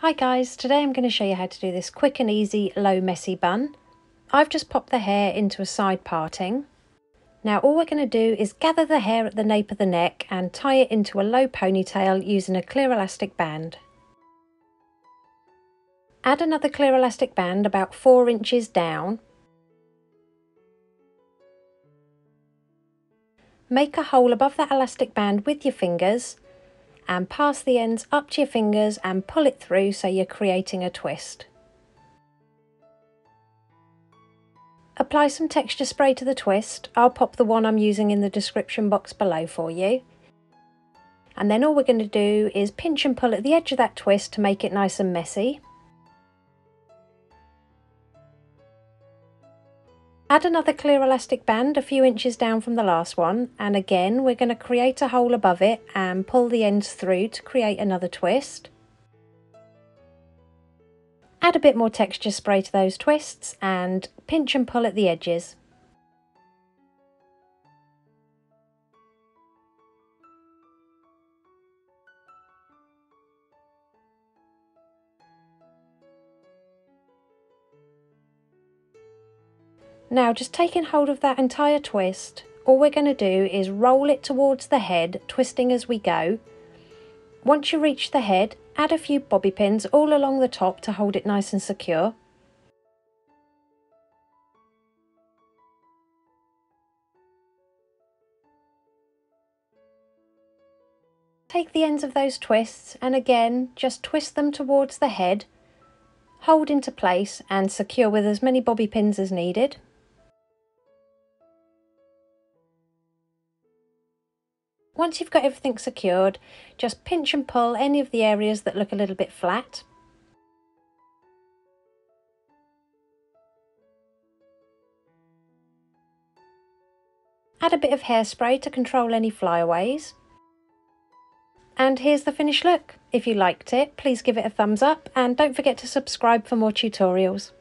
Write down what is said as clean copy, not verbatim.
Hi guys, today I'm going to show you how to do this quick and easy low messy bun. I've just popped the hair into a side parting. Now all we're going to do is gather the hair at the nape of the neck and tie it into a low ponytail using a clear elastic band. Add another clear elastic band about 4 inches down. Make a hole above that elastic band with your fingers and pass the ends up to your fingers and pull it through so you're creating a twist. Apply some texture spray to the twist. I'll pop the one I'm using in the description box below for you. And then all we're going to do is pinch and pull at the edge of that twist to make it nice and messy. Add another clear elastic band a few inches down from the last one, and again we're going to create a hole above it and pull the ends through to create another twist. Add a bit more texture spray to those twists and pinch and pull at the edges. Now just taking hold of that entire twist, all we're going to do is roll it towards the head, twisting as we go. Once you reach the head, add a few bobby pins all along the top to hold it nice and secure. Take the ends of those twists and again just twist them towards the head, hold into place and secure with as many bobby pins as needed. Once you've got everything secured, just pinch and pull any of the areas that look a little bit flat. Add a bit of hairspray to control any flyaways. And here's the finished look. If you liked it, please give it a thumbs up and don't forget to subscribe for more tutorials.